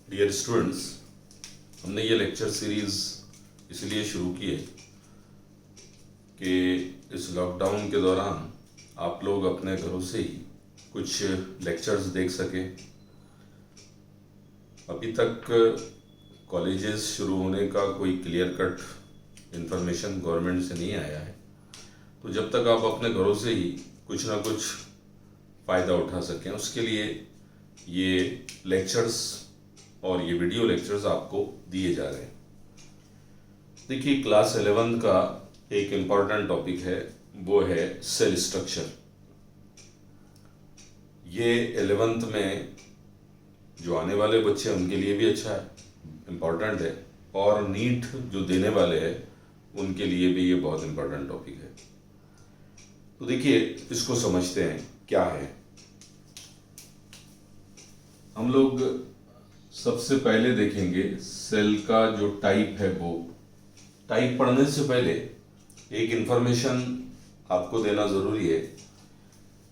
Dear students, हमने ये lecture series इसलिए शुरू की है कि इस लॉकडाउन के दौरान आप लोग अपने घरों से ही कुछ लेक्चर्स देख सकें। अभी तक कॉलेजेस शुरू होने का कोई क्लियर कट इन्फॉर्मेशन गवर्नमेंट से नहीं आया है, तो जब तक आप अपने घरों से ही कुछ ना कुछ फ़ायदा उठा सकें, उसके लिए ये लेक्चर्स और ये वीडियो लेक्चर्स आपको दिए जा रहे हैं। देखिए, क्लास 11 का एक इम्पॉर्टेंट टॉपिक है, वो है सेल स्ट्रक्चर। ये 11th में जो आने वाले बच्चे हैं उनके लिए भी अच्छा है, इम्पॉर्टेंट है, और नीट जो देने वाले हैं उनके लिए भी ये बहुत इम्पॉर्टेंट टॉपिक है। तो देखिए, इसको समझते हैं क्या है। हम लोग सबसे पहले देखेंगे सेल का जो टाइप है। वो टाइप पढ़ने से पहले एक इंफॉर्मेशन आपको देना ज़रूरी है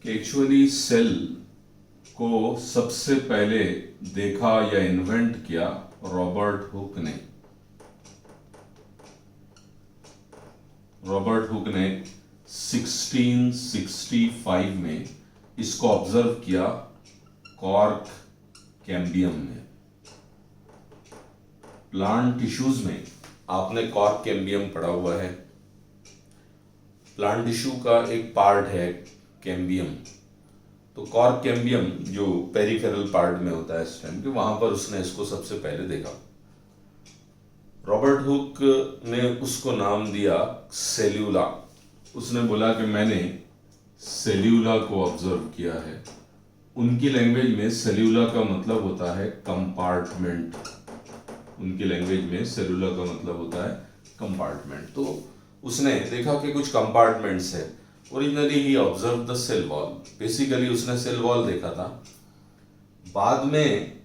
कि एक्चुअली सेल को सबसे पहले देखा या इन्वेंट किया रॉबर्ट हुक ने। रॉबर्ट हुक ने 1665 में इसको ऑब्जर्व किया कॉर्क कैम्बियम में। प्लांट टिश्यूज में आपने कॉर्क कैम्बियम पढ़ा हुआ है। प्लांट टिश्यू का एक पार्ट है कैम्बियम। तो कॉर्क कैम्बियम जो पेरिफेरल पार्ट में होता है स्टेम के, वहां पर उसने इसको सबसे पहले देखा। रॉबर्ट हुक ने उसको नाम दिया सेल्यूला। उसने बोला कि मैंने सेल्यूला को ऑब्जर्व किया है। उनकी लैंग्वेज में सेल्यूला का मतलब होता है कंपार्टमेंट। उनकी लैंग्वेज में सेल्यूला का मतलब होता है कंपार्टमेंट। तो उसने देखा कि कुछ कंपार्टमेंट्स है। ओरिजिनली ही observe the cell wall. Basically उसने सेल वॉल देखा था। बाद में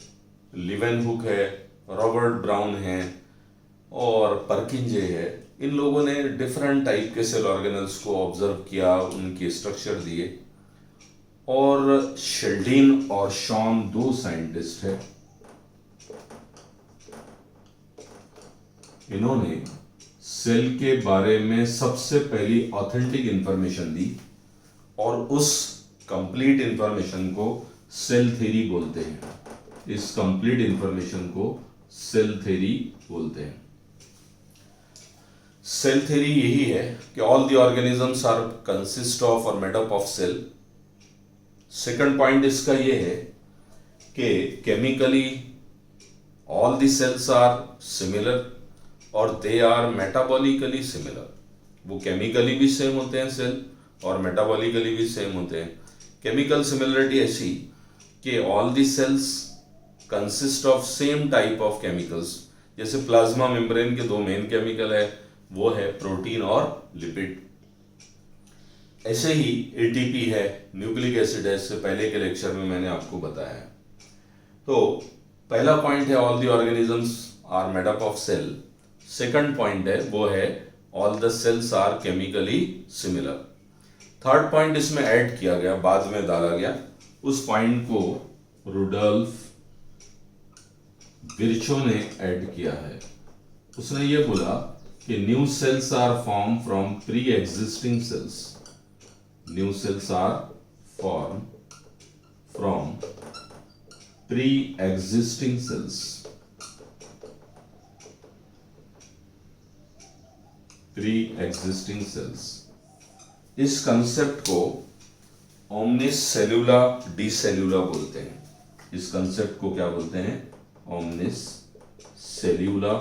लिवेनहुक है, रॉबर्ट ब्राउन है और परकिंजे है, इन लोगों ने डिफरेंट टाइप के सेल ऑर्गेनल्स को ऑब्जर्व किया, उनके स्ट्रक्चर दिए। और शेल्डीन और शॉन दो साइंटिस्ट है। इन्होंने सेल के बारे में सबसे पहली ऑथेंटिक इंफॉर्मेशन दी और उस कंप्लीट इंफॉर्मेशन को सेल थ्योरी बोलते हैं। इस कंप्लीट इंफॉर्मेशन को सेल थ्योरी बोलते हैं। सेल थ्योरी यही है कि all the organisms are consist of और made up of cell. Second point इसका ये है कि chemically all the cells are similar और दे आर मेटाबॉलिकली सिमिलर। वो केमिकली भी सेम होते हैं सेल और मेटाबॉलिकली भी सेम होते हैं। केमिकल सिमिलरिटी ऐसी कि all the cells consist of same type of chemicals. जैसे प्लाज्मा मेम्ब्रेन के दो मेन केमिकल है, वो है प्रोटीन और लिपिड। ऐसे ही एटीपी है, न्यूक्लिक एसिड है, इससे पहले के लेक्चर में मैंने आपको बताया है। तो पहला पॉइंट है all the organisms are made up of cell. Second point है वो है all the cells are chemically similar. Third point इसमें ऐड किया गया, बाद में डाला गया। उस पॉइंट को रुडोल्फ विर्चो ने ऐड किया है। उसने ये बोला कि new cells are form from pre existing cells. New cells are form from pre existing cells. Pre existing cells. इस कंसेप्ट को ओमनिस सेल्यूला डी सेल्यूला बोलते हैं। इस कंसेप्ट को क्या बोलते हैं? Omnis cellula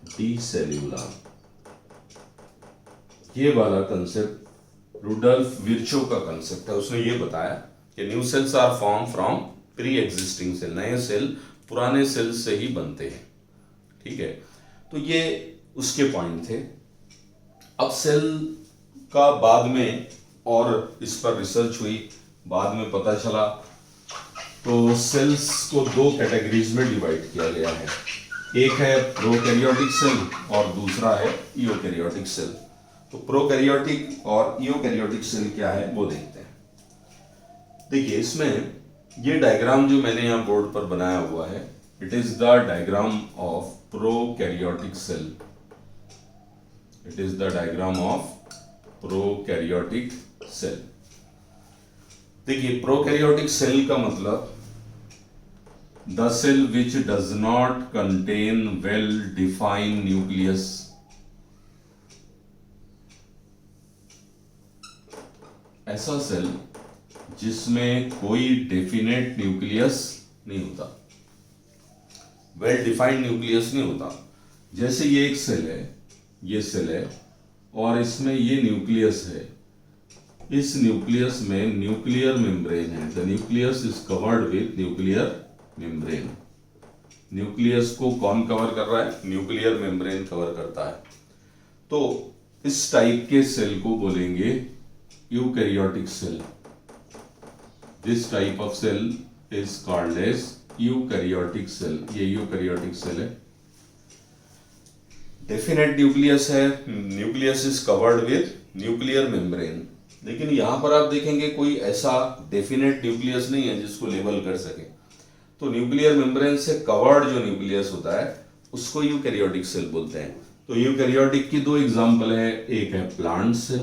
de cellula. ये वाला कंसेप्ट रुडोल्फ विर्चो का कंसेप्ट है। उसने ये बताया कि new cells are form from pre existing cell. नए सेल पुराने सेल से ही बनते हैं। ठीक है, तो ये उसके पॉइंट थे। अब सेल का बाद में और इस पर रिसर्च हुई, बाद में पता चला तो सेल्स को दो कैटेगरीज में डिवाइड किया गया है। एक है प्रोकैरियोटिक सेल और दूसरा है यूकैरियोटिक सेल। तो प्रोकैरियोटिक और यूकैरियोटिक सेल क्या है वो देखते हैं। देखिए, इसमें ये डायग्राम जो मैंने यहाँ बोर्ड पर बनाया हुआ है, It is the diagram of prokaryotic cell. It is the diagram of prokaryotic cell. देखिए प्रोकैरियोटिक सेल का मतलब the cell which does not contain well defined nucleus. ऐसा सेल जिसमें कोई डेफिनेट न्यूक्लियस नहीं होता, वेल डिफाइंड न्यूक्लियस नहीं होता. जैसे ये एक सेल है, ये सेल है और इसमें ये न्यूक्लियस है. इस न्यूक्लियस में न्यूक्लियर मेम्ब्रेन है. The nucleus is covered with nuclear membrane. Nucleus को कौन कवर कर रहा है? न्यूक्लियर मेम्ब्रेन कवर करता है. तो इस टाइप के सेल को बोलेंगे eukaryotic cell. This type of cell is called as eukaryotic cell. ये यूकैरियोटिक सेल है. डेफिनेट न्यूक्लियस है, nucleus is covered with nuclear membrane. लेकिन यहां पर आप देखेंगे कोई ऐसा डेफिनेट न्यूक्लियस नहीं है जिसको लेबल कर सके. तो न्यूक्लियर मेम्ब्रेन से कवर्ड जो न्यूक्लियस होता है उसको यूकैरियोटिक सेल बोलते हैं. तो यूकैरियोटिक की दो एग्जांपल है, एक है प्लांट सेल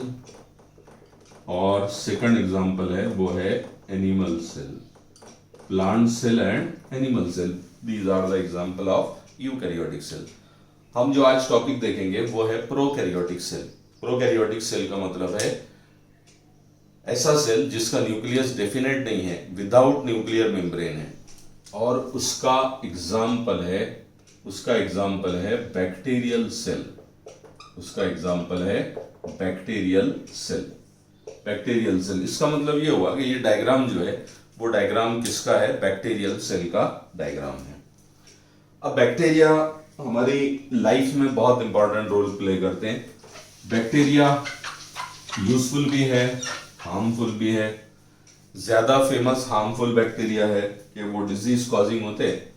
और सेकंड एग्जांपल है वो है animal cell. Plant cell and animal cell, these are the example of eukaryotic cell. हम जो आज टॉपिक देखेंगे वो है प्रोकैरियोटिक सेल. प्रोकैरियोटिक सेल का मतलब है ऐसा सेल जिसका न्यूक्लियस डेफिनेट नहीं है, विदाउट न्यूक्लियर मेम्ब्रेन है. और उसका एग्जाम्पल है बैक्टीरियल सेल. उसका एग्जाम्पल है बैक्टीरियल सेल. बैक्टीरियल सेल इसका मतलब ये हुआ कि ये डायग्राम जो है वो डायग्राम किसका है? बैक्टीरियल सेल का डायग्राम है. अब बैक्टीरिया हमारी लाइफ में बहुत इंपॉर्टेंट रोल प्ले करते हैं. बैक्टीरिया यूजफुल भी है, हार्मफुल भी है. ज्यादा फेमस हार्मफुल बैक्टीरिया है कि वो डिजीज कॉजिंग होते हैं.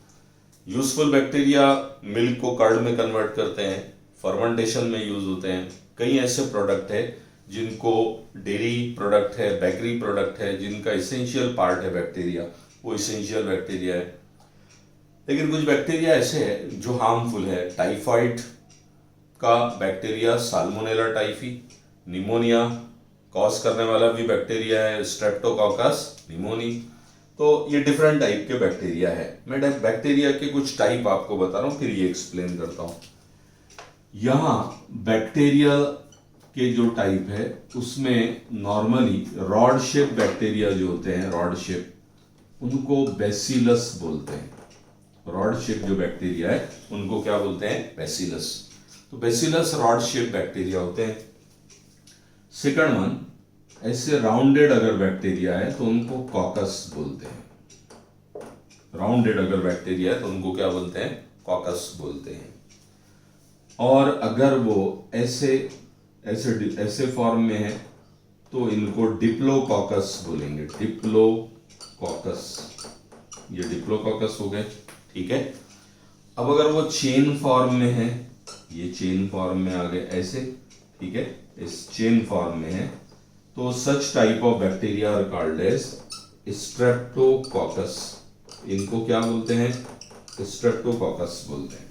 यूजफुल बैक्टीरिया मिल्क को कर्ड में कन्वर्ट करते हैं, फर्मेंटेशन में यूज होते हैं. कई ऐसे प्रोडक्ट है जिनको डेयरी प्रोडक्ट है, बेकरी प्रोडक्ट है, जिनका इसेंशियल पार्ट है बैक्टीरिया, वो इसेंशियल बैक्टीरिया है. लेकिन कुछ बैक्टीरिया ऐसे है जो हार्मफुल है. टाइफाइड का bacteria salmonella typhi, pneumonia cause करने वाला भी बैक्टीरिया है स्ट्रेप्टोकोकस निमोनी. तो ये डिफरेंट टाइप के बैक्टीरिया है. मैं बैक्टीरिया के कुछ टाइप आपको बता रहा हूँ, फिर ये एक्सप्लेन करता हूँ. यहाँ बैक्टीरिया के जो टाइप है उसमें नॉर्मली रॉड शेप बैक्टीरिया जो होते हैं, रॉड शेप, उनको बेसिलस बोलते हैं. रॉड शेप जो बैक्टीरिया है उनको क्या बोलते हैं? बेसिलस. तो बेसिलस रॉड शेप बैक्टीरिया होते हैं. सेकंड वन, ऐसे राउंडेड अगर बैक्टीरिया है तो उनको कॉकस बोलते हैं. राउंडेड अगर बैक्टीरिया है तो उनको क्या बोलते हैं? कॉकस बोलते हैं. और अगर वो ऐसे ऐसे ऐसे फॉर्म में है तो इनको डिप्लोकॉकस बोलेंगे. डिप्लोकॉकस, ये डिप्लोकॉकस हो गए. ठीक है. अब अगर वो चेन फॉर्म में है, ये चेन फॉर्म में आ गए ऐसे, ठीक है, इस चेन फॉर्म में है, तो such type of bacteria are called as streptococcus. इनको क्या बोलते हैं? स्ट्रेप्टोकॉकस बोलते हैं.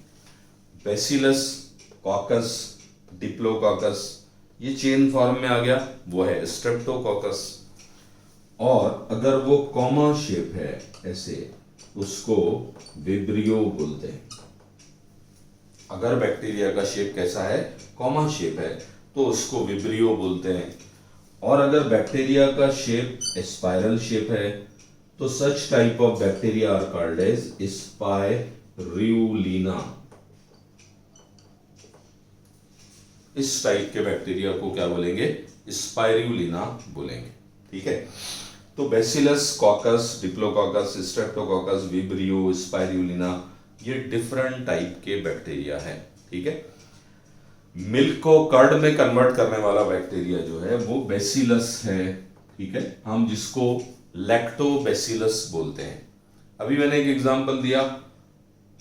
बेसिलस, कॉकस, डिप्लोकॉकस, ये चेन फॉर्म में आ गया, वो है स्ट्रेप्टोकॉकस. और अगर वो कॉमा शेप है ऐसे, उसको विब्रियो बोलते हैं. अगर बैक्टीरिया का शेप कैसा है? कॉमा शेप है, तो उसको विब्रियो बोलते हैं. और अगर बैक्टीरिया का शेप स्पाइरल शेप है तो such type of bacteria are called as spirulina. इस टाइप के बैक्टीरिया को क्या बोलेंगे? स्पाइरुलिना बोलेंगे. ठीक है. तो bacillus, coccus, diplococcus, streptococcus, vibrio, spirulina, ये डिफरेंट टाइप के बैक्टीरिया है. ठीक है. मिल्क को कर्ड में कन्वर्ट करने वाला बैक्टीरिया जो है वो बेसिलस है. ठीक है. हम जिसको लैक्टोबैसिलस बोलते हैं. अभी मैंने एक एग्जांपल दिया,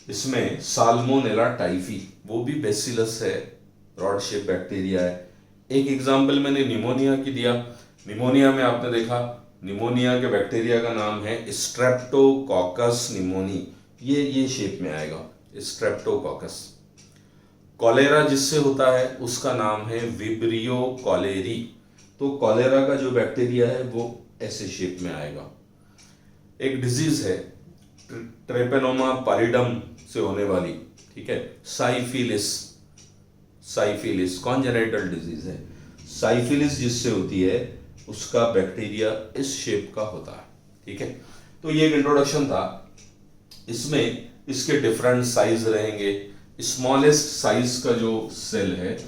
इसमें साल्मोनेला टाइफी, वो भी बेसिलस है, रॉड शेप बैक्टीरिया है. एक एग्जांपल मैंने निमोनिया की दिया. निमोनिया में आपने देखा निमोनिया के बैक्टीरिया का नाम है स्ट्रेप्टोकॉकस निमोनी. ये शेप में आएगा स्ट्रेप्टोकोकस। कॉलेरा जिससे होता है उसका नाम है विब्रियो कॉलेरी। तो कॉलेरा का जो बैक्टीरिया है वो ऐसे शेप में आएगा। एक डिजीज है ट्रेपेनोमा पालिडम से होने वाली, ठीक है, साइफिलिस कॉन्जेनिटल डिजीज है। साइफिलिस जिससे होती है उसका बैक्टीरिया इस शेप का होता है, ठीक है। तो ये एक इंट्रोडक्शन था। इसमें इसके डिफरेंट साइज रहेंगे। स्मॉलेस्ट साइज का जो सेल है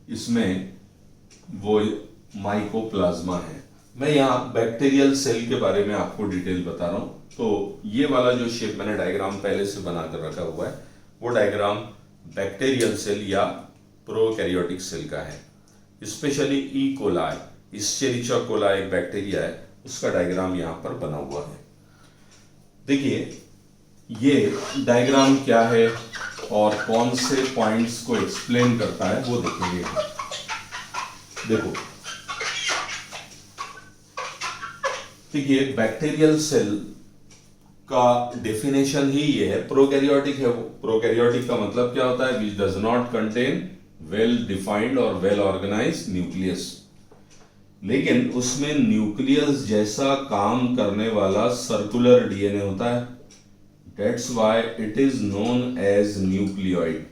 इसमें वो माइकोप्लाज्मा है। मैं यहाँ बैक्टीरियल सेल के बारे में आपको डिटेल बता रहा हूँ। तो ये वाला जो शेप मैंने डायग्राम पहले से बना कर रखा हुआ है वो डायग्राम बैक्टीरियल सेल या प्रोकैरियोटिक सेल का है। स्पेशली ई कोलाई, इस्चेरिचिया कोलाई एक बैक्टीरिया है, उसका डायग्राम यहाँ पर बना हुआ है। देखिए ये डायग्राम क्या है और कौन से पॉइंट्स को एक्सप्लेन करता है वो देखेंगे। देखो देखिए बैक्टीरियल सेल का डेफिनेशन ही ये है, प्रोकैरियोटिक है वो। प्रोकैरियोटिक का मतलब क्या होता है? विच does not contain well defined और वेल ऑर्गेनाइज्ड न्यूक्लियस। लेकिन उसमें न्यूक्लियस जैसा काम करने वाला सर्कुलर डीएनए होता है। That's why it is known as nucleoid.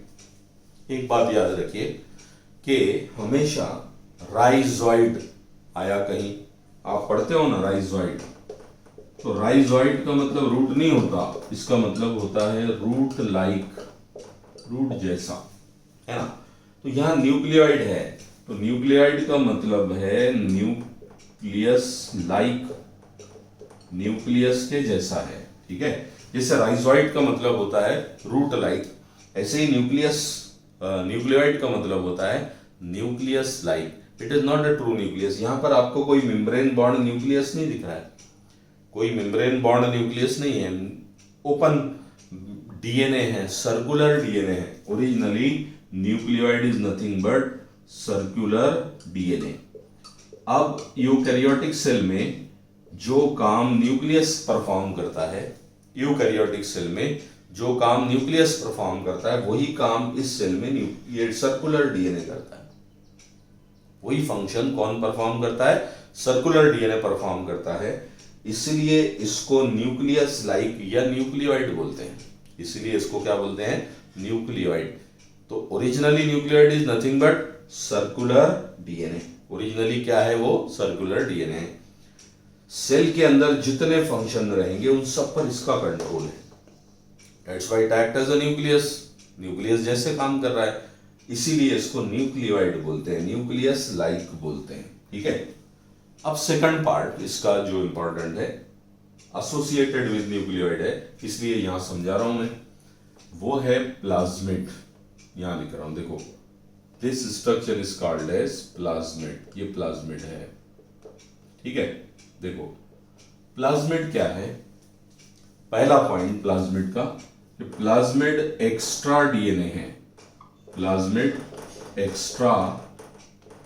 एक बात याद रखिए कि हमेशा राइजोइड आया कहीं, आप पढ़ते हो ना राइजोइड, तो राइजोइड का मतलब रूट नहीं होता, इसका मतलब होता है रूट लाइक, रूट जैसा, है ना। तो यहाँ न्यूक्लियोइड है तो न्यूक्लियोइड का मतलब है न्यूक्लियस लाइक, न्यूक्लियस के जैसा है, ठीक है। जैसे राइजोइड का मतलब होता है रूट लाइक, ऐसे ही न्यूक्लियोइड का मतलब होता है nucleus like. It is not a true nucleus. यहाँ पर आपको कोई मेम्ब्रेन बॉन्ड न्यूक्लियस नहीं दिख रहा है, कोई मेम्ब्रेन बॉन्ड न्यूक्लियस नहीं है, ओपन डीएनए है, सर्कुलर डीएनए है। Originally nucleoid is nothing but circular DNA. अब यूकैरियोटिक सेल में जो काम न्यूक्लियस परफॉर्म करता है, यूकैरियोटिक सेल में जो काम न्यूक्लियस परफॉर्म करता है वही काम इस सेल में ये सर्कुलर डीएनए करता है। वही फंक्शन कौन परफॉर्म करता है? सर्कुलर डीएनए परफॉर्म करता है। इसलिए इसको न्यूक्लियस लाइक या न्यूक्लियोइड बोलते हैं। इसलिए इसको क्या बोलते हैं? न्यूक्लियोइड। तो originally nucleoid is nothing but circular DNA. Originally क्या है वो? Circular DNA. सेल के अंदर जितने फंक्शन रहेंगे उन सब पर इसका कंट्रोल है। That's why it acts as a nucleus, nucleus जैसे काम कर रहा है, इसीलिए इसको न्यूक्लियोइड बोलते हैं, न्यूक्लियस लाइक बोलते हैं, ठीक है। अब सेकंड पार्ट इसका जो इंपॉर्टेंट है, एसोसिएटेड विद न्यूक्लियोइड है, इसलिए यहां समझा रहा हूं मैं, वो है प्लाज्मिड। यहां लिख रहा हूं, देखो this structure is called as plasmid. ये प्लाज्मिड है, ठीक है। देखो प्लाज्मिड क्या है? पहला पॉइंट प्लाज्मिड का, प्लाज्मिड एक्स्ट्रा डीएनए है। प्लाज्मिड एक्स्ट्रा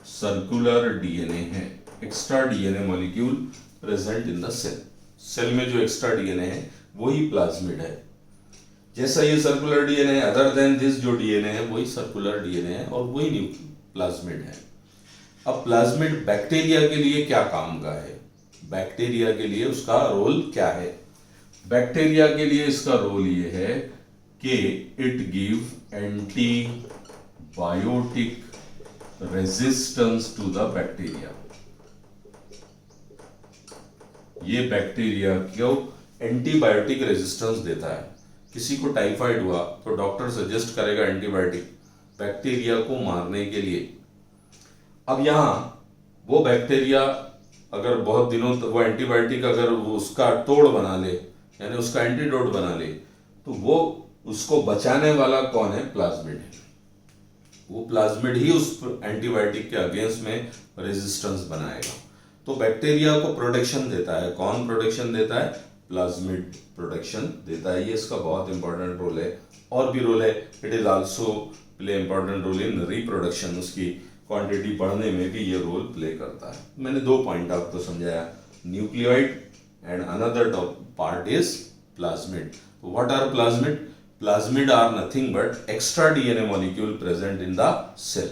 सर्कुलर डीएनए है। Extra DNA molecule present in the cell. Cell में जो एक्स्ट्रा डीएनए है वही प्लाज्मिड है। जैसा ये circular DNA, other than this जो डीएनए है वही सर्कुलर डीएनए है और वही प्लाज्मिड है। अब प्लाज्मिड बैक्टीरिया के लिए क्या काम का है? बैक्टीरिया के लिए उसका रोल क्या है? बैक्टीरिया के लिए इसका रोल ये है कि it give antibiotic resistance to the bacteria. ये बैक्टीरिया को एंटीबायोटिक रेजिस्टेंस देता है। किसी को टाइफाइड हुआ तो डॉक्टर सजेस्ट करेगा एंटीबायोटिक बैक्टीरिया को मारने के लिए। अब यहां वो बैक्टीरिया अगर बहुत दिनों तक वो एंटीबायोटिक अगर वो उसका तोड़ बना ले, यानी उसका एंटीडोट बना ले, तो वो उसको बचाने वाला कौन है? प्लाज्मिड है। वो प्लाज्मिड ही उस एंटीबायोटिक के अगेंस्ट में रेजिस्टेंस बनाएगा। तो बैक्टीरिया को प्रोटेक्शन देता है। कौन प्रोटेक्शन देता है? प्लाज्मिड प्रोटेक्शन देता है। ये इसका बहुत इंपॉर्टेंट रोल है। और भी रोल है, it is also play important role in reproduction. उसकी क्वांटिटी बढ़ने में भी ये रोल प्ले करता है। मैंने दो पॉइंट आपको समझाया, nucleoid and another part is plasmid. What are plasmid? Plasmid are nothing but extra DNA molecule present in the cell.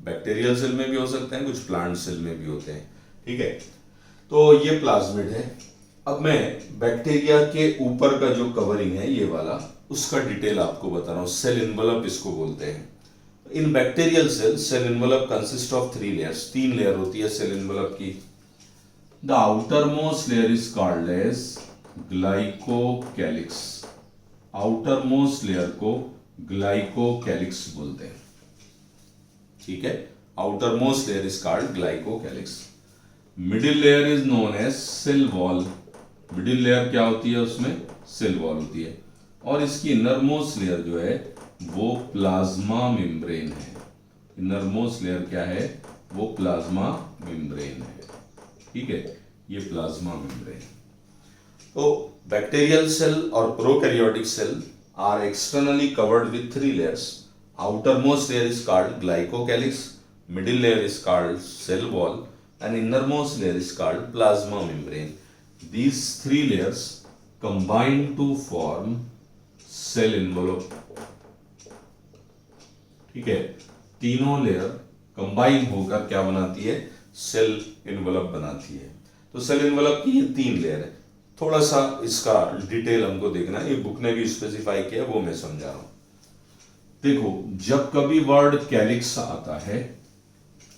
Bacterial cell में भी हो सकते हैं, कुछ प्लांट सेल में भी होते हैं. ठीक है, तो ये प्लाज्मिड है. अब मैं बैक्टीरिया के ऊपर का जो कवरिंग है ये वाला, उसका डिटेल आपको बता रहा हूँ. सेल इन्वेलप इसको बोलते हैं. In bacterial cell, cell envelope consist of 3 layers. 3 layer होती है सेल इन्वेलप की. The outermost layer is called as glycocalyx. Outermost layer को ग्लाइकोकैलिक्स बोलते हैं. ठीक है, outermost layer is called glycocalyx. Middle layer is known as cell wall. Middle layer क्या होती है, उसमें सेल वॉल होती है. और इसकी इनर मोस्ट लेयर जो है वो प्लाज्मा मेम्ब्रेन है. इनर मोस्ट लेयर क्या है, वो प्लाज्मा मेम्ब्रेन है. ठीक है, ये प्लाज्मा मेम्ब्रेन. तो बैक्टीरियल सेल और prokaryotic cell are externally covered with 3 layers. Outermost layer is called glycocalyx, middle layer is called cell wall, and innermost layer is called plasma membrane. These 3 layers combine to form cell envelope. ठीक है, तीनों layer combine होकर क्या बनाती है, cell envelope बनाती है. तो सेल इन्वेलप की ये 3 लेयर है. थोड़ा सा इसका डिटेल हमको देखना है, ये बुक ने भी स्पेसिफाई किया, वो मैं समझा रहा हूं. देखो, जब कभी वर्ड कैलिक्स आता है,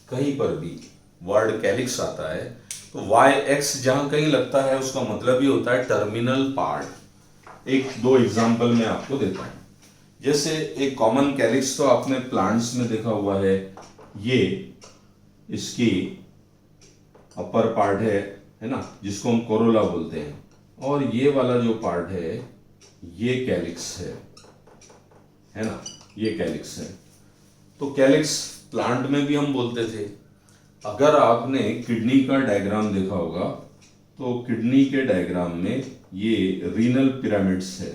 कहीं पर भी वर्ड कैलिक्स आता है, तो वाई एक्स जहां कहीं लगता है उसका मतलब ये होता है टर्मिनल पार्ट. 1-2 एग्जाम्पल मैं आपको देता हूं. जैसे एक कॉमन कैलिक्स तो आपने प्लांट्स में देखा हुआ है. ये इसकी अपर पार्ट है ना, जिसको हम कोरोला बोलते हैं. और ये वाला जो पार्ट है ये कैलिक्स है ना, ये कैलिक्स है. तो कैलिक्स प्लांट में भी हम बोलते थे. अगर आपने किडनी का डायग्राम देखा होगा तो किडनी के डायग्राम में ये रीनल पिरामिड्स है,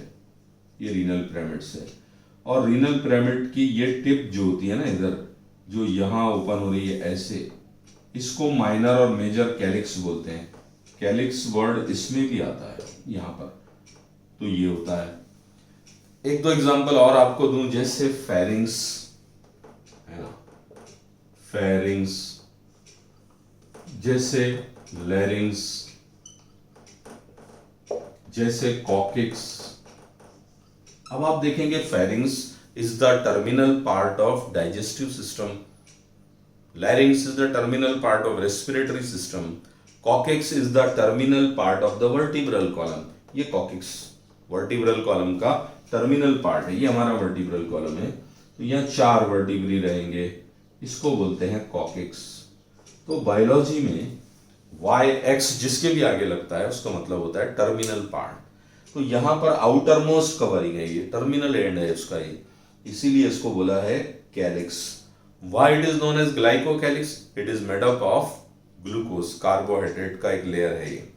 ये रीनल पिरामिड्स है. और रीनल पिरामिड की ये टिप जो होती है ना, इधर जो यहाँ ओपन हो रही है ऐसे, इसको माइनर और मेजर कैलिक्स बोलते हैं. कैलिक्स वर्ड इसमें भी आता है यहाँ पर, तो ये होता है. 1-2 एग्जांपल और आपको दूं, जैसे फेरिंग्स है ना, फेरिंग्स, जैसे लैरिंग्स, जैसे कॉकिक्स. अब आप देखेंगे pharynx is the terminal part of digestive system. लैरिंग्स is the terminal part of respiratory system. Coccyx is the terminal part of the vertebral column. ये कॉकिक्स वर्टिब्रल कॉलम का टर्मिनल पार्ट है. ये हमारा वर्टिब्रल कॉलम है. तो यहाँ 4 vertebrae रहेंगे, इसको बोलते हैं कॉकिक्स. तो बायोलॉजी में वाई एक्स जिसके भी आगे लगता है उसका मतलब होता है टर्मिनल पार्ट. तो यहाँ पर आउटर मोस्ट कवरिंग है, ये टर्मिनल एंड है उसका, ये इसीलिए इसको बोला है calyx. Why it is known as glycocalyx? It is made up of glucose, carbohydrate का एक लेयर है ये.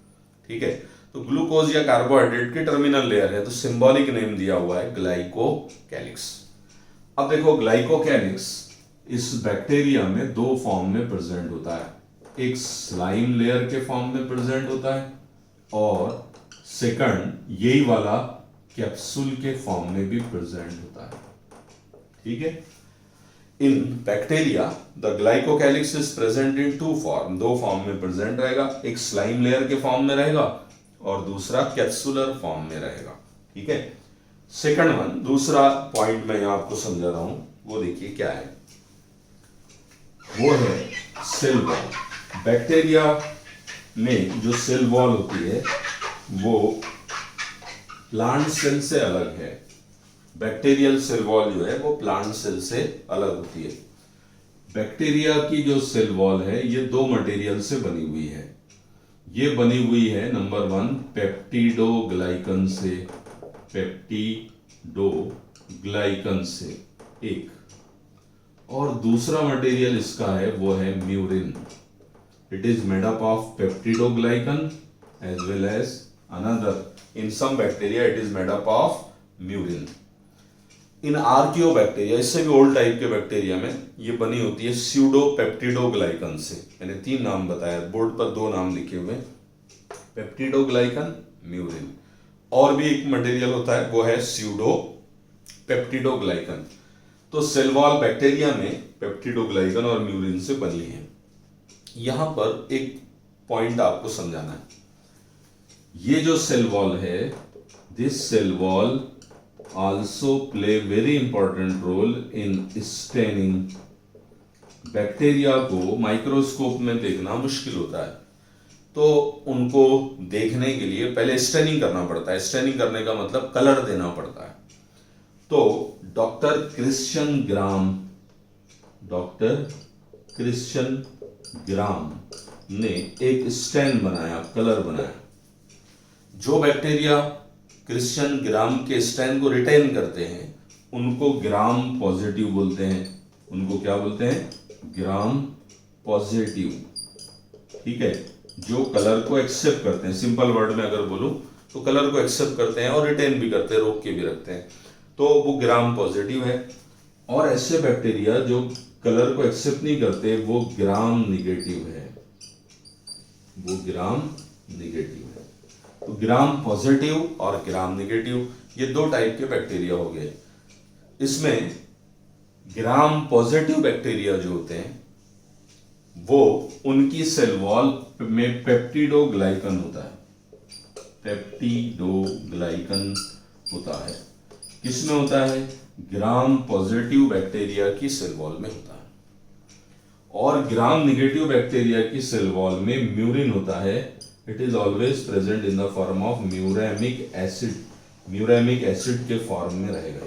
ठीक है, तो ग्लूकोज या कार्बोहाइड्रेट की टर्मिनल लेयर है, तो सिंबॉलिक नेम दिया हुआ है ग्लाइकोकैलिक्स. अब देखो, ग्लाइकोकैलिक्स इस बैक्टीरिया में 2 फॉर्म में प्रेजेंट होता है. एक स्लाइम लेयर के फॉर्म में प्रेजेंट होता है, और सेकंड यही वाला कैप्सूल के फॉर्म में भी प्रेजेंट होता है. ठीक है, इन bacteria the glycocalyx is present in 2 form. 2 form में प्रेजेंट रहेगा, एक स्लाइम लेयर के फॉर्म में रहेगा और दूसरा कैप्सुलर फॉर्म में रहेगा. ठीक है, सेकंड वन, दूसरा पॉइंट मैं यहां आपको समझा रहा हूं, वो देखिए क्या है, वो है सेल वॉल. बैक्टीरिया में जो सेल वॉल होती है वो प्लांट सेल से अलग है. बैक्टीरियल सेल वॉल जो है वो प्लांट सेल से अलग होती है. बैक्टीरिया की जो सेल वॉल है ये 2 मटेरियल से बनी हुई है. ये बनी हुई है नंबर 1 पेप्टिडोग्लाइकन से, पेप्टिडोग्लाइकन से एक, और दूसरा मटेरियल इसका है वो है murein. It is made up of peptidoglycan as well as another, in some bacteria it is made up of murein. In archaeobacteria, इससे भी ओल्ड टाइप के बैक्टीरिया में ये बनी होती है स्यूडोपेप्टिडोग्लाइकन से. मैंने 3 नाम बताया, बोर्ड पर 2 नाम लिखे हुए, पेप्टिडोग्लाइकन, म्यूरिन. और भी एक मटेरियल होता है, वो है स्यूडो पेप्टिडोग्लाइकन। तो सेल वॉल बैक्टीरिया में पेप्टिडोग्लाइकन और म्यूरिन से बनी है। यहां पर एक पॉइंट आपको समझाना है, ये जो सेल वॉल है, this cell wall also play very important role in staining. Bacteria को माइक्रोस्कोप में देखना मुश्किल होता है, तो उनको देखने के लिए पहले स्टेनिंग करना पड़ता है। स्टेनिंग करने का मतलब कलर देना पड़ता है। तो डॉक्टर क्रिश्चियन ग्राम ने एक स्टेन बनाया, कलर बनाया। जो बैक्टीरिया क्रिश्चियन ग्राम के स्टेन को रिटेन करते हैं उनको ग्राम पॉजिटिव बोलते हैं। उनको क्या बोलते हैं? Gram positive. ठीक है, जो कलर को एक्सेप्ट करते हैं, सिंपल वर्ड में अगर बोलूं तो कलर को एक्सेप्ट करते हैं और रिटेन भी करते हैं, रोक के भी रखते हैं, तो वो ग्राम पॉजिटिव है। और ऐसे बैक्टीरिया जो कलर को एक्सेप्ट नहीं करते वो ग्राम निगेटिव है, वो ग्राम निगेटिव है। तो ग्राम पॉजिटिव और ग्राम निगेटिव, ये दो टाइप के बैक्टीरिया हो गए। इसमें ग्राम पॉजिटिव बैक्टीरिया जो होते हैं वो, उनकी सेल वॉल में पेप्टिडोग्लाइकन होता है, पेप्टिडोग्लाइकन होता है। किसमें होता है? ग्राम पॉजिटिव बैक्टीरिया की सेल वॉल में होता है। और ग्राम निगेटिव बैक्टीरिया की सेल वॉल में म्यूरिन होता है। It is always present in the form of muramic acid. Muramic acid के फॉर्म में रहेगा।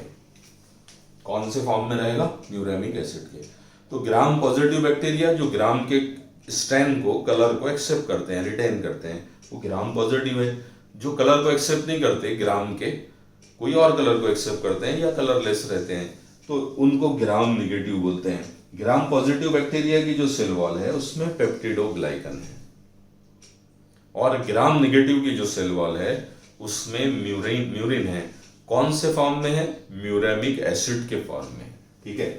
कौन से फॉर्म में रहेगा? म्यूरेमिक एसिड के। तो ग्राम पॉजिटिव बैक्टीरिया जो ग्राम के स्ट्रैंड को, कलर को एक्सेप्ट करते हैं, रिटेन करते हैं, वो ग्राम पॉजिटिव है। जो कलर को एक्सेप्ट नहीं करते, ग्राम के कोई और कलर को एक्सेप्ट करते हैं या कलरलेस रहते हैं, तो उनको ग्राम निगेटिव बोलते हैं। ग्राम पॉजिटिव बैक्टीरिया की जो सेल वॉल है उसमें पेप्टिडोग्लाइकन है, और ग्राम निगेटिव की जो सेल वॉल है उसमें म्यूरिन है। कौन से फॉर्म में है? म्यूरेमिक एसिड के फॉर्म में। ठीक है,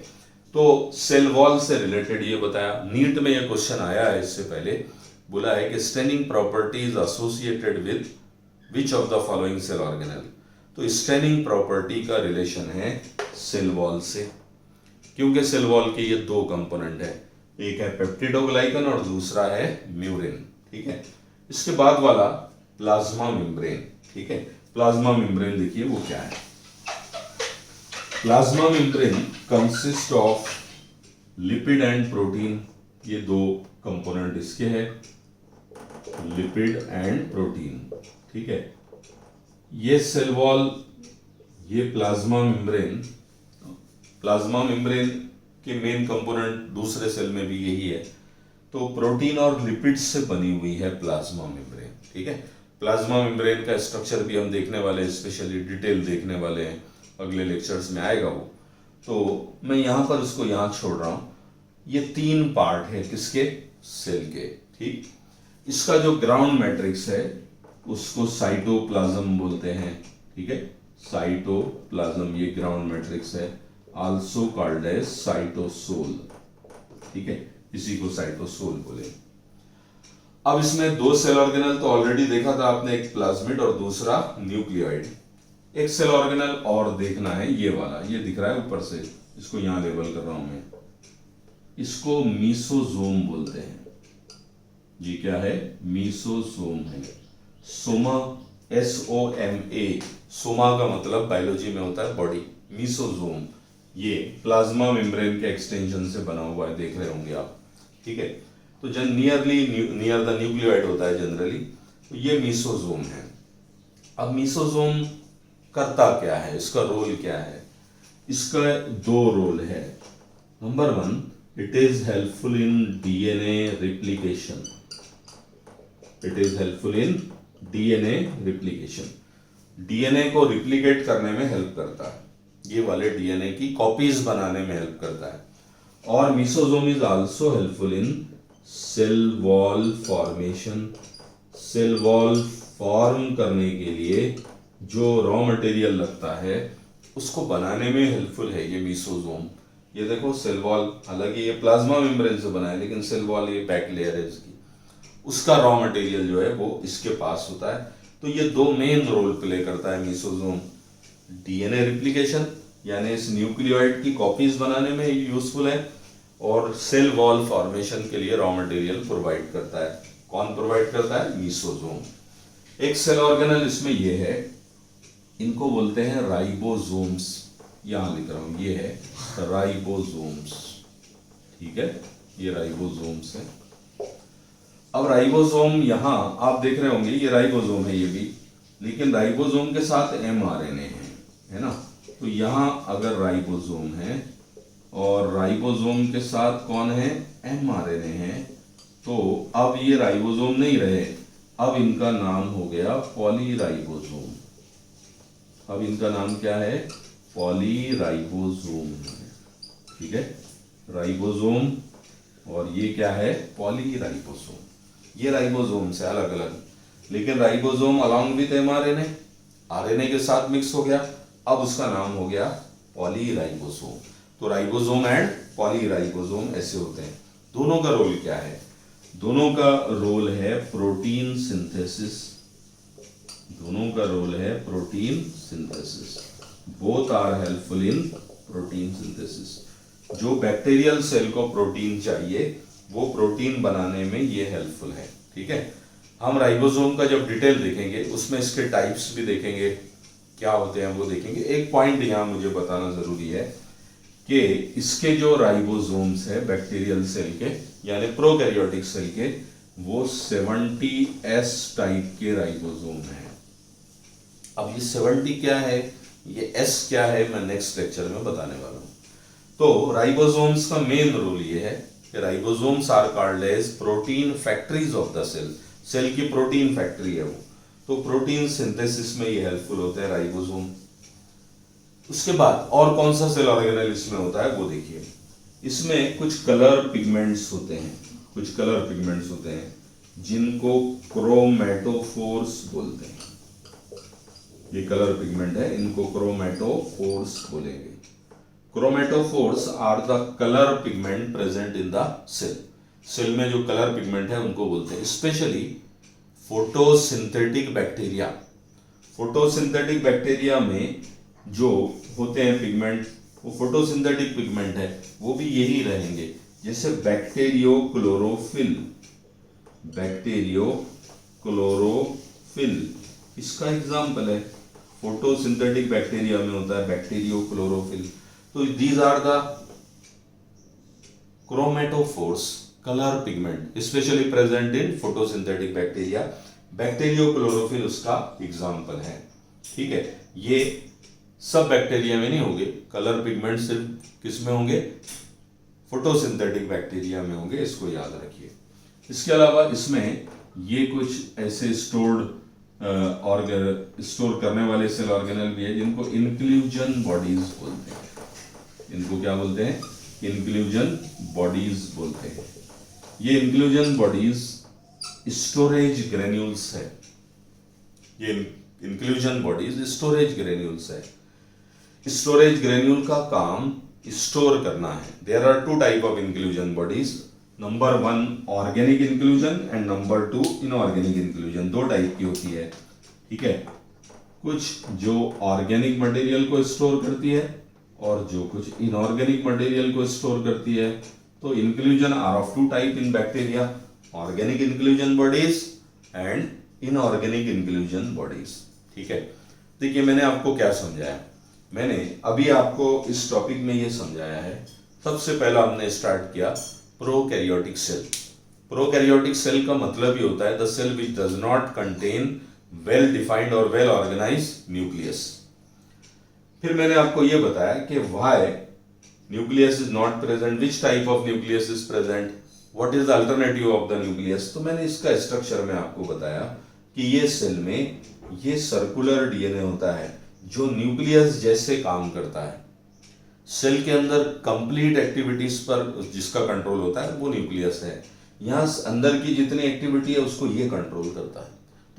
तो सेल वॉल से रिलेटेड ये बताया। नीट में ये क्वेश्चन आया है, इससे पहले बोला है कि staining property is associated with which of the following cell organelle. तो स्टेनिंग प्रॉपर्टी का रिलेशन है सेल वॉल से, क्योंकि सेल वॉल के ये दो कंपोनेंट है, एक है पेप्टिडोग्लाइकन और दूसरा है म्यूरिन। ठीक है, इसके बाद वाला प्लाज्मा मेम्ब्रेन। ठीक है, प्लाज्मा मेम्ब्रेन देखिए वो क्या है। Plasma membrane consist of lipid and protein. ये दो कंपोनेंट इसके हैं, लिपिड एंड प्रोटीन। ठीक है, ये सेल वॉल, ये प्लाज्मा मेम्ब्रेन के मेन कंपोनेंट दूसरे सेल में भी यही है। तो प्रोटीन और लिपिड से बनी हुई है प्लाज्मा मेम्ब्रेन। ठीक है, प्लाज्मा मेम्ब्रेन का स्ट्रक्चर भी हम देखने वाले हैं, स्पेशली डिटेल देखने वाले हैं, अगले लेक्चर्स में आएगा वो। तो मैं यहां पर उसको यहां छोड़ रहा हूं। ये तीन पार्ट है किसके? सेल के। ठीक, इसका जो ग्राउंड मैट्रिक्स है उसको साइटोप्लाज्म बोलते हैं। ठीक है, साइटोप्लाज्म ये ग्राउंड मैट्रिक्स है, आल्सो कॉल्ड एज साइटोसोल। ठीक है, इसी को साइटोसोल बोले। अब इसमें दो सेल ऑर्गेनल तो ऑलरेडी देखा था आपने, एक प्लाज्मिड और दूसरा न्यूक्लियोइड। एक सेल ऑर्गेनल और देखना है, ये वाला, ये दिख रहा है ऊपर से, इसको यहां लेबल कर रहा हूं मैं, इसको मीसोजोम बोलते हैं। ये क्या है? मीसोजोम है। सोमा, SOMA, सोमा का मतलब बायोलॉजी में होता है बॉडी। मीसोजोम ये प्लाज्मा मेम्ब्रेन के एक्सटेंशन से बना हुआ है, देख रहे होंगे आप। ठीक है, तो जब नियर द न्यूक्लियोइड होता है जनरली, तो ये मीसोजोम है। अब मीसोजोम करता क्या है, इसका रोल क्या है? इसका दो रोल है। Number 1, it is helpful in DNA replication. It is helpful in DNA replication. DNA को रिप्लिकेट करने में हेल्प करता है, ये वाले DNA की कॉपीज बनाने में हेल्प करता है। और mesosome is also helpful in cell wall formation. Cell wall form करने के लिए जो रॉ मटेरियल लगता है उसको बनाने में हेल्पफुल है ये मीसोजोम। ये देखो सेल वॉल, हालांकि ये प्लाज्मा मेम्ब्रेन से बना है, लेकिन सेल वॉल ये बैक लेयर है इसकी, उसका रॉ मटेरियल जो है वो इसके पास होता है। तो ये दो मेन रोल प्ले करता है मीसोजोम। डीएनए रिप्लिकेशन यानी इस न्यूक्लियोइड की कॉपीज बनाने में यूजफुल है, और सेल वॉल फॉर्मेशन के लिए रॉ मटेरियल प्रोवाइड करता है। कौन प्रोवाइड करता है? मीसोजोम। एक सेल ऑर्गेनल इसमें ये है, इनको बोलते हैं राइबोसोम्स। यहां लिख रहा हूं, ये है राइबोसोम्स। ठीक है, ये राइबोसोम्स है। अब राइबोसोम यहां आप देख रहे होंगे, ये राइबोसोम है ये भी, लेकिन राइबोसोम के साथ mRNA है ना। तो यहां अगर राइबोसोम है और राइबोसोम के साथ कौन है? mRNA है, तो अब ये राइबोसोम नहीं रहे, अब इनका नाम हो गया पॉलीराइबोसोम। अब इनका नाम क्या है? पॉलीराइबोसोम। ठीक है, राइबोसोम और ये क्या है? पॉलीराइबोसोम। ये राइबोसोम से अलग अलग, लेकिन ribosome along with mRNA, RNA के साथ मिक्स हो गया, अब उसका नाम हो गया पॉलीराइबोसोम। तो राइबोसोम एंड पॉलीराइबोसोम ऐसे होते हैं। दोनों का रोल क्या है? दोनों का रोल है प्रोटीन सिंथेसिस। दोनों का रोल है protein synthesis. Both are helpful in protein synthesis. जो बैक्टीरियल सेल को प्रोटीन चाहिए वो प्रोटीन बनाने में ये हेल्पफुल है। ठीक है, हम राइबोसोम का जब डिटेल देखेंगे उसमें इसके टाइप्स भी देखेंगे, क्या होते हैं वो देखेंगे। एक पॉइंट यहाँ मुझे बताना जरूरी है कि इसके जो राइबोसोम्स है बैक्टीरियल सेल के यानी प्रोकैरियोटिक सेल के, वो 70S टाइप के राइबोसोम है। अब ये 70 क्या है, ये S क्या है, मैं नेक्स्ट लेक्चर में बताने वाला हूं। तो राइबोसोम्स का मेन रोल ये है कि ribosomes are called as protein factories of the cell. Cell की प्रोटीन फैक्ट्री है वो, तो प्रोटीन सिंथेसिस में ये हेल्पफुल होते हैं राइबोसोम। उसके बाद और कौन सा सेल ऑर्गेनल इसमें होता है वो देखिए। इसमें कुछ कलर पिगमेंट्स होते हैं, कुछ कलर पिगमेंट्स होते हैं जिनको क्रोमेटोफोर्स बोलते हैं। ये कलर पिगमेंट है, इनको क्रोमेटोफोर्स बोलेंगे। Chromatophores are the colour pigment present in the cell. Cell में जो कलर पिगमेंट है उनको बोलते हैं, specially photosynthetic bacteria. Photosynthetic bacteria में जो होते हैं पिगमेंट, वो फोटोसिंथेटिक पिगमेंट है, वो भी यही रहेंगे, जैसे बैक्टीरियोक्लोरोफिल। बैक्टीरियोक्लोरोफिल इसका एग्जाम्पल है, फोटोसिंथेटिक बैक्टीरिया में होता है बैक्टीरियोक्लोरोफिल। तो these are the chromatophores colour pigment specially present in photosynthetic bacteria. Bacteriochlorophyll उसका एग्जाम्पल है। ठीक है, ये सब बैक्टीरिया में नहीं होंगे, कलर पिगमेंट सिर्फ किस में होंगे? फोटोसिंथेटिक बैक्टीरिया में होंगे, इसको याद रखिए। इसके अलावा इसमें ये कुछ ऐसे स्टोर करने वाले सेल ऑर्गेनल भी है जिनको इंक्लूजन बॉडीज बोलते हैं। इनको क्या बोलते हैं? इंक्लूजन बॉडीज बोलते हैं। ये इंक्लूजन बॉडीज स्टोरेज ग्रेन्यूल्स है। ये इंक्लूजन बॉडीज स्टोरेज ग्रेन्यूल्स है। स्टोरेज ग्रेन्यूल का काम स्टोर करना है। There are two type of inclusion bodies, number 1 organic inclusion and number 2 inorganic inclusion. दो टाइप की होती है। ठीक है, कुछ जो ऑर्गेनिक मटेरियल को स्टोर करती है और जो कुछ इनऑर्गेनिक मटेरियल को स्टोर करती है। तो inclusion are of two type in bacteria, organic inclusion bodies and inorganic inclusion bodies. ठीक है, देखिए मैंने आपको क्या समझाया। मैंने अभी आपको इस टॉपिक में ये समझाया है, सबसे पहला हमने स्टार्ट किया प्रोकैरियोटिक सेल। प्रोकैरियोटिक सेल का मतलब ही होता है the cell which does not contain well defined और वेल ऑर्गेनाइज्ड न्यूक्लियस। फिर मैंने आपको ये बताया कि why nucleus is not present, which type of nucleus is present, what is the alternative of the nucleus. तो मैंने इसका स्ट्रक्चर में आपको बताया कि ये सेल में ये सर्कुलर डीएनए होता है जो न्यूक्लियस जैसे काम करता है। सेल के अंदर कंप्लीट एक्टिविटीज पर जिसका कंट्रोल होता है वो न्यूक्लियस है। यहाँ अंदर की जितनी एक्टिविटी है उसको ये कंट्रोल करता है।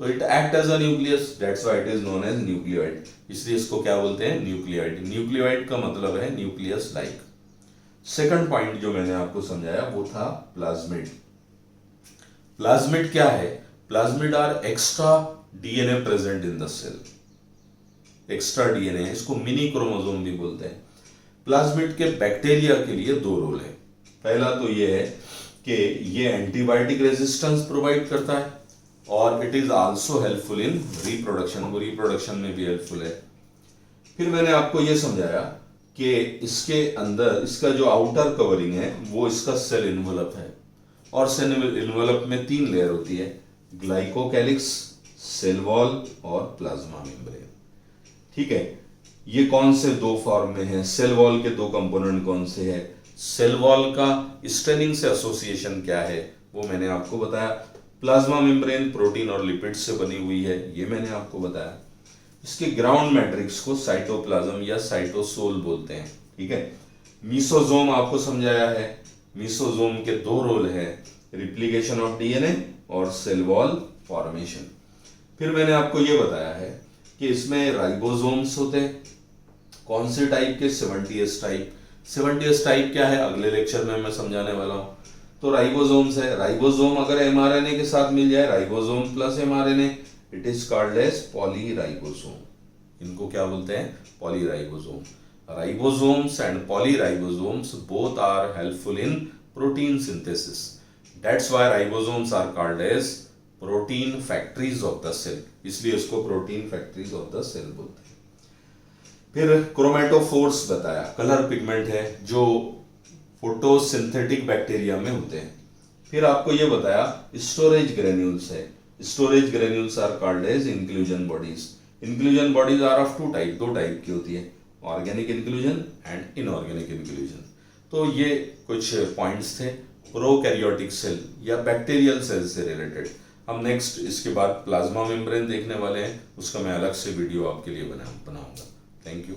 तो it act as a nucleus, that's why it is known as nucleoid. इसलिए इसको क्या बोलते हैं? न्यूक्लियोइड। न्यूक्लियोइड का मतलब है न्यूक्लियस लाइक। सेकंड पॉइंट जो मैंने आपको समझाया वो था प्लाज्मिड। प्लाज्मिड क्या है? Plasmid are extra DNA present in the cell, extra DNA, इसको मिनी क्रोमोसोम भी बोलते हैं। प्लाज्मिड के बैक्टीरिया के लिए दो रोल है। पहला तो ये है कि ये एंटीबायोटिक रेजिस्टेंस प्रोवाइड करता है और it is also helpful in reproduction, वो रिप्रोडक्शन में भी हेल्पफुल है। फिर मैंने आपको ये समझाया कि इसके अंदर इसका जो आउटर कवरिंग है वो इसका सेल इन्वेलप है, और सेल इन्वेलप में 3 लेयर होती है, ग्लाइकोकैलिक्स, सेल वॉल और प्लाज्मा मेम्ब्रेन। ठीक है, ये कौन से 2 फॉर्म में है? सेल वॉल के 2 कंपोनेंट कौन से है? सेल वॉल का स्टेनिंग से एसोसिएशन क्या है वो मैंने आपको बताया। प्लाज्मा मेम्ब्रेन प्रोटीन और लिपिड से बनी हुई है, ये मैंने आपको बताया। इसके ग्राउंड मैट्रिक्स को साइटोप्लाज्म या साइटोसोल बोलते हैं। ठीक है, मीसोजोम आपको समझाया है। मीसोजोम के 2 रोल है, रिप्लिकेशन ऑफ डीएनए और सेल वॉल फॉर्मेशन। फिर मैंने आपको ये बताया है कि इसमें राइबोसोम्स होते हैं। कौन से टाइप के? 70S type. 70S टाइप क्या है अगले लेक्चर में मैं समझाने वाला हूं। तो राइबोसोम्स है, राइबोसोम अगर एमआरएनए के साथ मिल जाए, ribosome plus mRNA, it is called as polyribosome. इनको क्या बोलते हैं? Polyribosome. Ribosomes and polyribosomes both are helpful in protein synthesis, that's why ribosomes are called as protein factories of the cell, इसलिए इसको protein factories of the cell बोलते हैं। फिर chromatophores बताया, कलर पिगमेंट है जो फोटोसिंथेटिक बैक्टीरिया में होते हैं। फिर आपको ये बताया स्टोरेज ग्रेन्यूल्स है। Storage granules are called as inclusion bodies. Inclusion bodies are of 2 type, 2 type की होती है, organic inclusion and inorganic inclusion. तो ये कुछ पॉइंट्स थे प्रोकैरियोटिक सेल या बैक्टीरियल सेल से रिलेटेड। हम नेक्स्ट इसके बाद प्लाज्मा मेम्ब्रेन देखने वाले हैं, उसका मैं अलग से वीडियो आपके लिए बनाऊंगा। Thank you.